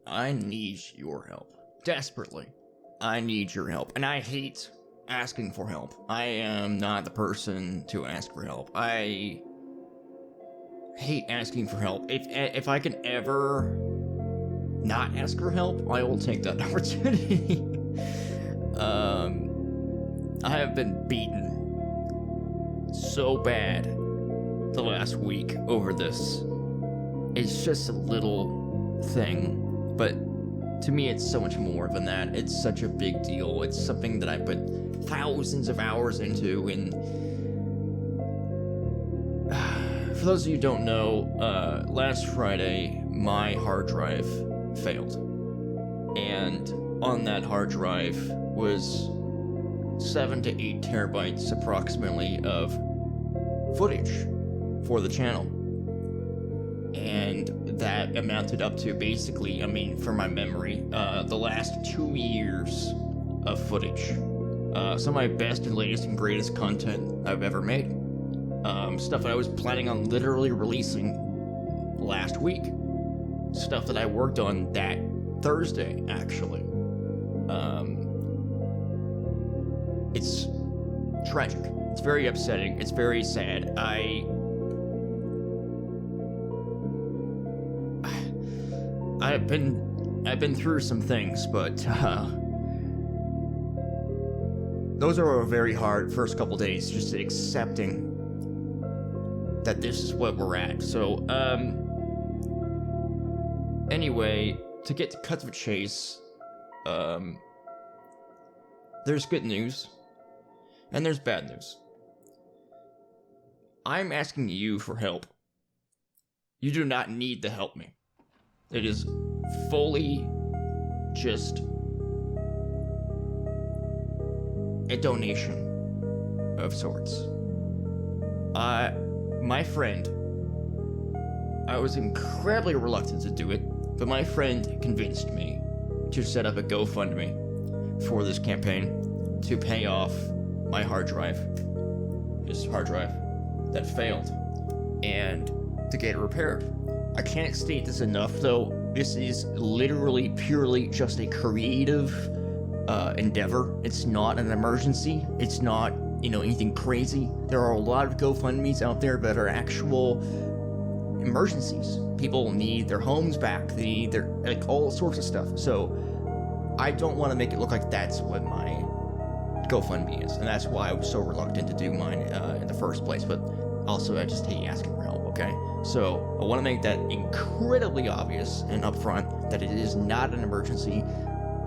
I need your help. Desperately. I need your help. And I hate asking for help. I am not the person to ask for help. I hate asking for help. If I can ever not ask for help, I will take that opportunity. I have been beaten so bad the last week over this. It's just a little thing, but to me it's so much more than that. It's such a big deal. It's something that I put thousands of hours into, and for those of you who don't know, last Friday my hard drive failed, and on that hard drive was 7 to 8 terabytes approximately of footage for the channel. And that amounted up to basically, I mean, from my memory, the last 2 years of footage. Some of my best and latest and greatest content I've ever made. Stuff I was planning on literally releasing last week. Stuff that I worked on that Thursday, actually. It's tragic. It's very upsetting. It's very sad. I've been through some things, but those are a very hard first couple days, just accepting that this is what we're at. So anyway, to get to cut to the chase, there's good news and there's bad news. I'm asking you for help. You do not need to help me. It is fully just a donation of sorts. My friend, I was incredibly reluctant to do it, but my friend convinced me to set up a GoFundMe for this campaign to pay off my hard drive, this hard drive that failed, and to get it repaired. I can't state this enough, though. This is literally purely just a creative endeavor. It's not an emergency. It's not, anything crazy. There are a lot of GoFundMes out there that are actual emergencies. People need their homes back. They need their, all sorts of stuff. So I don't want to make it look like that's what my GoFundMe is, and that's why I was so reluctant to do mine in the first place. But also, I just hate asking for help, okay? So I want to make that incredibly obvious and upfront that it is not an emergency.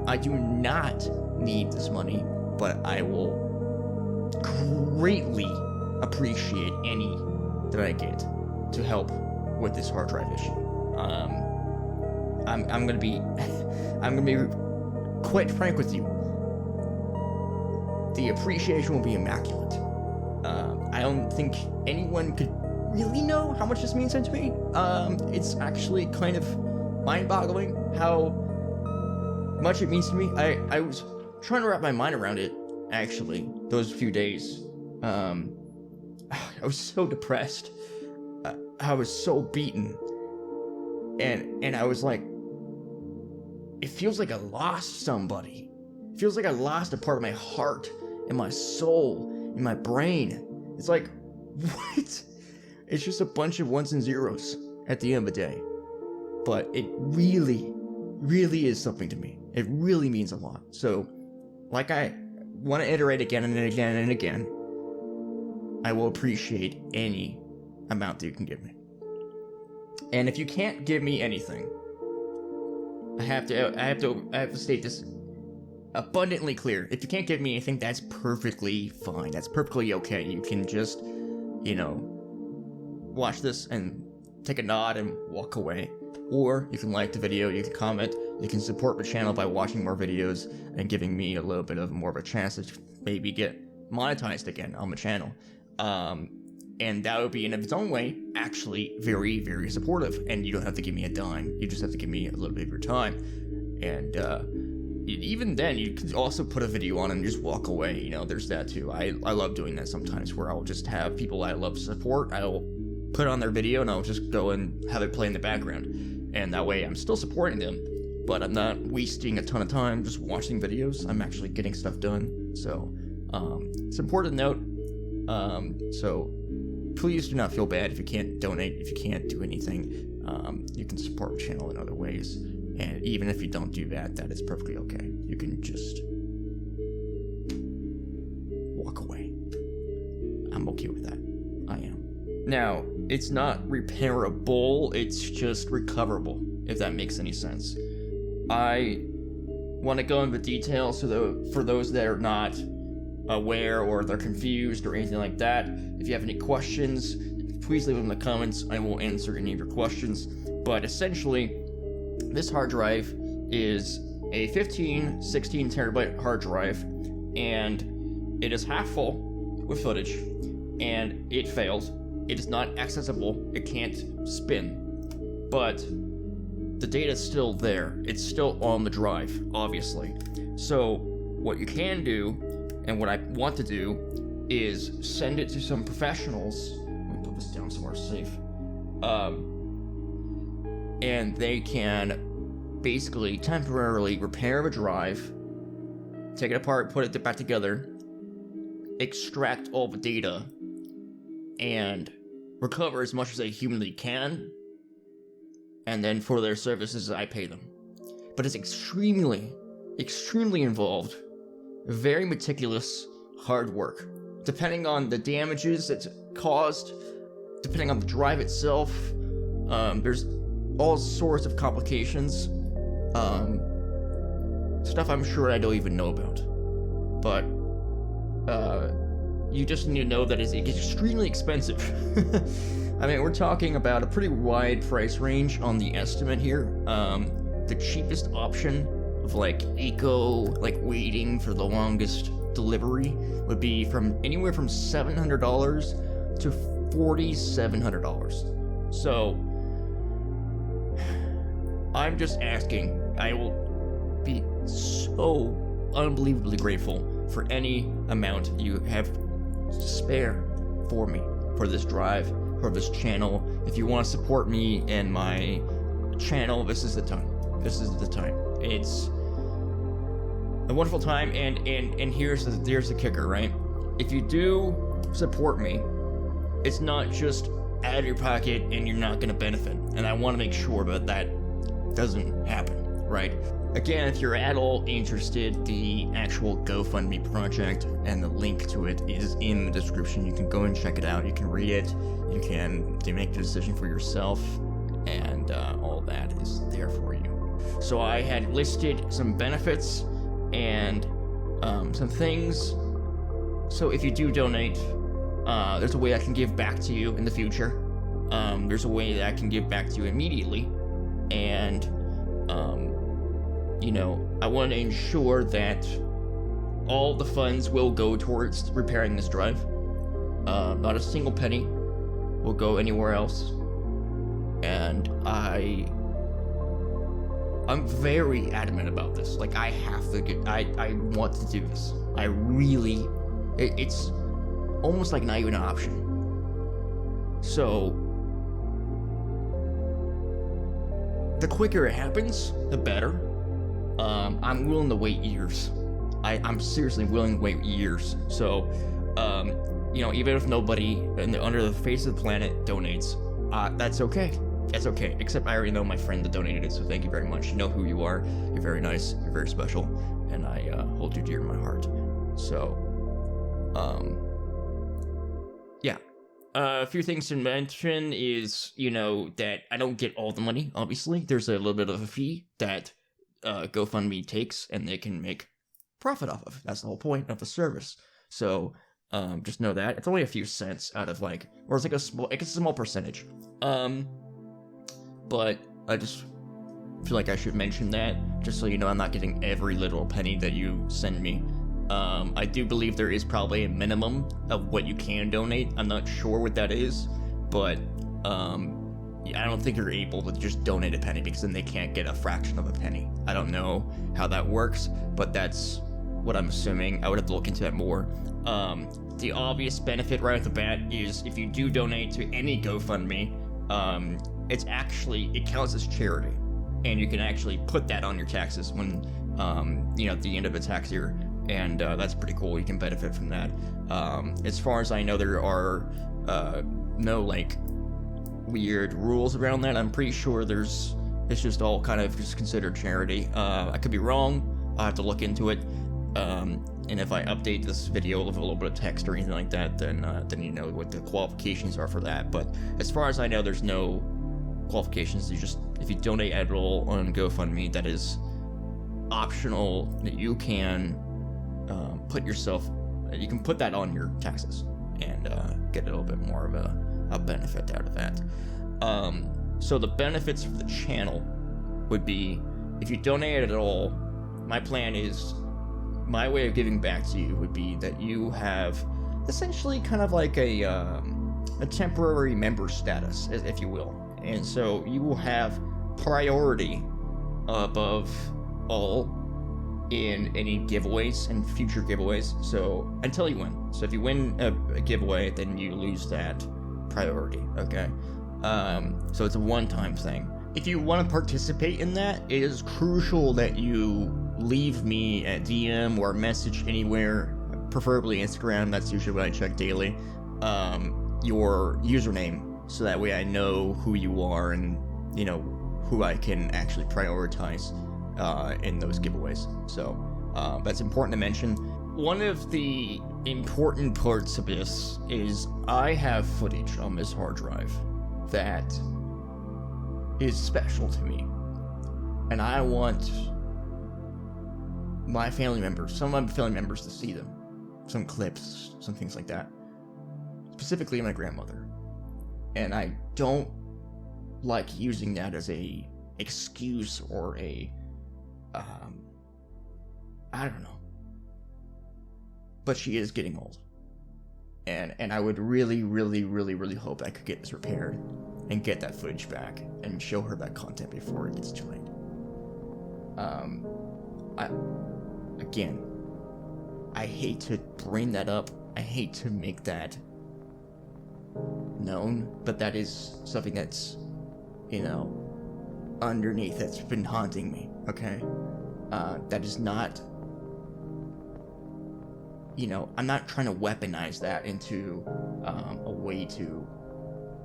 I do not need this money, but I will greatly appreciate any that I get to help with this hard drive issue. I'm gonna be quite frank with you. The appreciation will be immaculate. I don't think anyone could really know how much this means to me. It's actually kind of mind-boggling how much it means to me. I was trying to wrap my mind around it, actually, those few days. I was so depressed. I was so beaten. And I was like, it feels like I lost somebody. It feels like I lost a part of my heart and my soul and my brain. It's like, what? It's just a bunch of ones and zeros at the end of the day. But it really, really is something to me. It really means a lot. So, like I want to iterate again and again and again, I will appreciate any amount that you can give me. And if you can't give me anything, I have to state this abundantly clear. If you can't give me anything, that's perfectly fine. That's perfectly okay. You can just, watch this and take a nod and walk away. Or you can like the video, you can comment, you can support the channel by watching more videos and giving me a little bit of more of a chance to maybe get monetized again on the channel. And that would be in its own way actually very, very supportive. And you don't have to give me a dime. You just have to give me a little bit of your time. And even then, you can also put a video on and just walk away. There's that too. I love doing that sometimes, where I'll just have people I love support. I'll put on their video and I'll just go and have it play in the background. And that way I'm still supporting them, but I'm not wasting a ton of time just watching videos. I'm actually getting stuff done. So it's important to note. So please do not feel bad if you can't donate, if you can't do anything. You can support the channel in other ways. And even if you don't do that, that is perfectly okay. You can just walk away. I'm okay with that. I am. Now, it's not repairable, it's just recoverable, if that makes any sense. I want to go into details so for those that are not aware or they're confused or anything like that. If you have any questions, please leave them in the comments. I will answer any of your questions. But essentially, this hard drive is a 16 terabyte hard drive, and it is half full with footage, and it failed. It is not accessible. It can't spin, but the data is still there. It's still on the drive, obviously. So what you can do, and what I want to do, is send it to some professionals. Let me put this down somewhere safe. And they can basically temporarily repair a drive, take it apart, put it back together, extract all the data, and recover as much as they humanly can, and then for their services, I pay them. But it's extremely involved, very meticulous, hard work. Depending on the damages it's caused, depending on the drive itself, there's all sorts of complications, stuff I'm sure I don't even know about. But you just need to know that it's extremely expensive. I mean, we're talking about a pretty wide price range on the estimate here. The cheapest option of like waiting for the longest delivery would be from anywhere from $700 to $4,700. So I'm just asking. I will be so unbelievably grateful for any amount you have to spare for me, for this drive, for this channel. If you want to support me and my channel, this is the time. This is the time. It's a wonderful time, and here's the kicker, right? If you do support me, it's not just out of your pocket and you're not going to benefit. And I want to make sure that doesn't happen, right? Again, if you're at all interested, the actual GoFundMe project and the link to it is in the description. You can go and check it out. You can read it. You can make the decision for yourself, and all that is there for you. So I had listed some benefits and some things. So if you do donate, there's a way I can give back to you in the future. There's a way that I can give back to you immediately, and I want to ensure that all the funds will go towards repairing this drive. Not a single penny will go anywhere else. And I'm very adamant about this. Like, I have to I want to do this. It's almost like not even an option. So the quicker it happens, the better. I'm willing to wait years. I'm seriously willing to wait years. So, even if nobody under the face of the planet donates, that's okay. That's okay. Except I already know my friend that donated it, so thank you very much. You know who you are. You're very nice. You're very special, and I hold you dear in my heart. So, yeah. A few things to mention is, that I don't get all the money, obviously. There's a little bit of a fee that GoFundMe takes, and they can make profit off of. That's the whole point of the service. So, just know that. It's only a few cents out of or it's like a small percentage. But I just feel like I should mention that, just so you know I'm not getting every little penny that you send me. I do believe there is probably a minimum of what you can donate. I'm not sure what that is, but I don't think you're able to just donate a penny, because then they can't get a fraction of a penny. I don't know how that works, but that's what I'm assuming. I would have to look into that more. The obvious benefit right off the bat is if you do donate to any GoFundMe, it counts as charity. and you can actually put that on your taxes when at the end of a tax year, and that's pretty cool. You can benefit from that. As far as I know, there are no like weird rules around that. I'm pretty sure it's just all kind of just considered charity. I could be wrong. I'll have to look into it. And if I update this video with a little bit of text or anything like that, then you know what the qualifications are for that. But as far as I know, there's no qualifications. If you donate at all on GoFundMe, that is optional. That you can you can put that on your taxes and get a little bit more of a benefit out of that. So the benefits for the channel would be, if you donate at all, my way of giving back to you would be that you have essentially kind of like a temporary member status, if you will. And so you will have priority above all in any giveaways and future giveaways. So until you win. So if you win a giveaway, then you lose that priority, okay? So it's a one-time thing. If you want to participate in that, it is crucial that you leave me a DM or message anywhere, preferably Instagram. That's usually what I check daily. Your username, so that way I know who you are and who I can actually prioritize in those giveaways. So that's important to mention. One of the important parts of this is I have footage on this hard drive that is special to me, and I want my family members, some of my family members, to see them, some clips, some things like that, specifically my grandmother. And I don't like using that as a excuse or a I don't know, but she is getting old, and I would really, really, really, really hope I could get this repaired and get that footage back and show her that content before it gets too late. I hate to bring that up. I hate to make that known, but that is something that's, underneath, that's been haunting me, okay? That is not, I'm not trying to weaponize that into a way to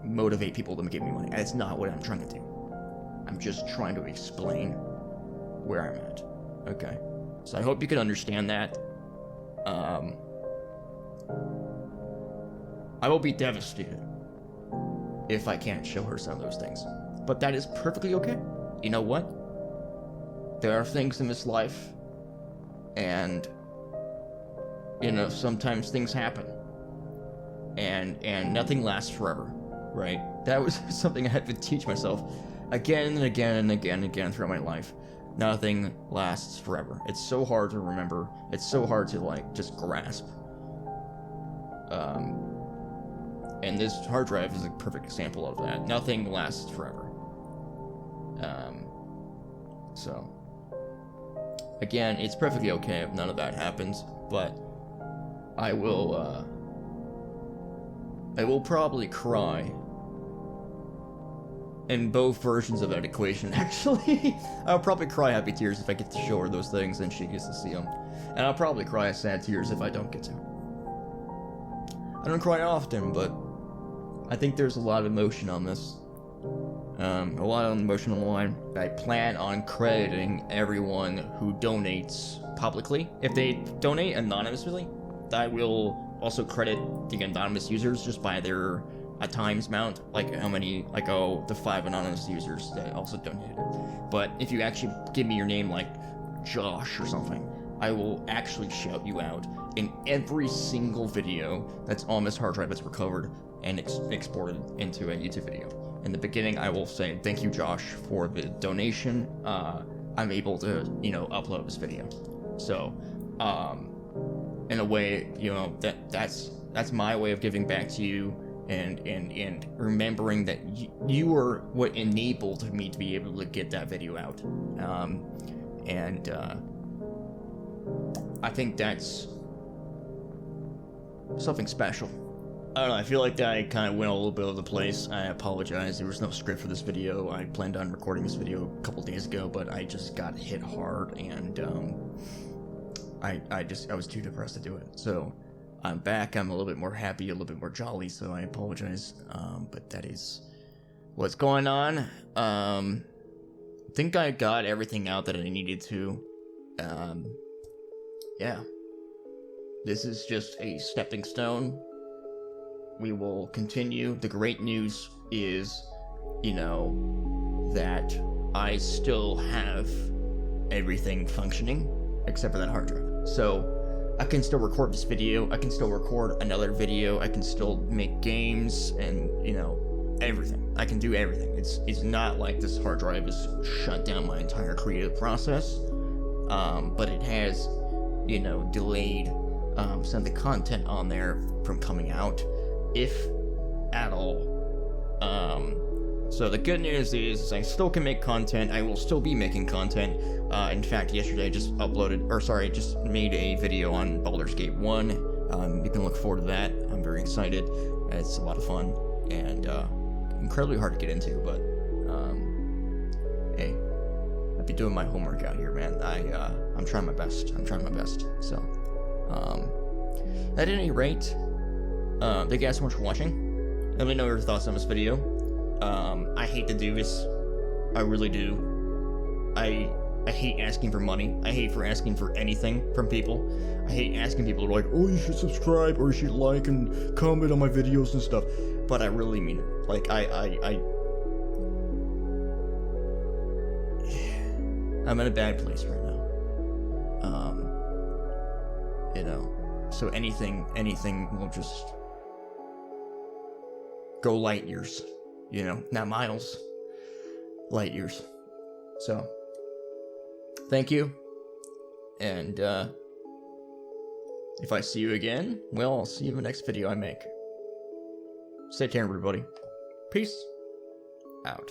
motivate people to give me money. That's not what I'm trying to do. I'm just trying to explain where I'm at. Okay? So I hope you can understand that. I will be devastated if I can't show her some of those things. But that is perfectly okay. You know what? There are things in this life, and sometimes things happen. And nothing lasts forever. Right? That was something I had to teach myself again and again and again and again throughout my life. Nothing lasts forever. It's so hard to remember. It's so hard to just grasp. And this hard drive is a perfect example of that. Nothing lasts forever. So again, it's perfectly okay if none of that happens, but I will probably cry in both versions of that equation, actually. I'll probably cry happy tears if I get to show her those things and she gets to see them. And I'll probably cry sad tears if I don't get to. I don't cry often, but I think there's a lot of emotion on this. A lot of emotion on the line. I plan on crediting everyone who donates publicly. If they donate anonymously, I will also credit the anonymous users just by their times mount, like how many, the 5 anonymous users that also donated. But if you actually give me your name, like Josh or something, I will actually shout you out in every single video that's on this hard drive that's recovered and exported into a YouTube video. In the beginning, I will say, thank you, Josh, for the donation. I'm able to, upload this video. So, in a way, that's my way of giving back to you and remembering that you were what enabled me to be able to get that video out. I think that's something special. I don't know, I feel like I kind of went all over the little bit of the place. I apologize. There was no script for this video. I planned on recording this video a couple days ago, but I just got hit hard, and I was too depressed to do it. So I'm back. I'm a little bit more happy, a little bit more jolly, so I apologize. But that is what's going on. I think I got everything out that I needed to. Yeah. This is just a stepping stone. We will continue. The great news is, you know, that I still have everything functioning except for that hard drive. So I can still record this video. I can still record another video. I can still make games and, you know, everything. I can do everything. It's not like this hard drive has shut down my entire creative process. But it has, you know, delayed some of the content on there from coming out, if at all. So the good news is I still can make content. I will still be making content. In fact, yesterday I just just made a video on Baldur's Gate 1. You can look forward to that. I'm very excited. It's a lot of fun and incredibly hard to get into, but hey, I've been doing my homework out here, man. I'm trying my best. So at any rate, thank you guys so much for watching. Let me know your thoughts on this video. I hate to do this. I really do. I hate asking for money. I hate for asking for anything from people. I hate asking people like, oh, you should subscribe or you should like and comment on my videos and stuff. But I really mean it. Like, I'm in a bad place right now. You know, so anything will just go light years, you know, not miles, light years. So, thank you, and if I see you again, well, I'll see you in the next video I make. Stay tuned, everybody. Peace out.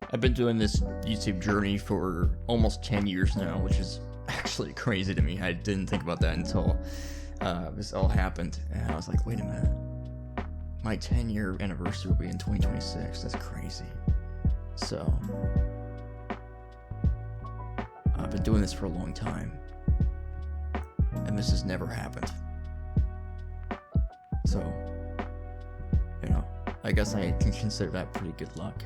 I've been doing this YouTube journey for almost 10 years now, which is actually crazy to me. I didn't think about that until this all happened, and I was like, wait a minute, my 10-year anniversary will be in 2026. That's crazy. So I've been doing this for a long time, and this has never happened. So, you know, I guess I can consider that pretty good luck.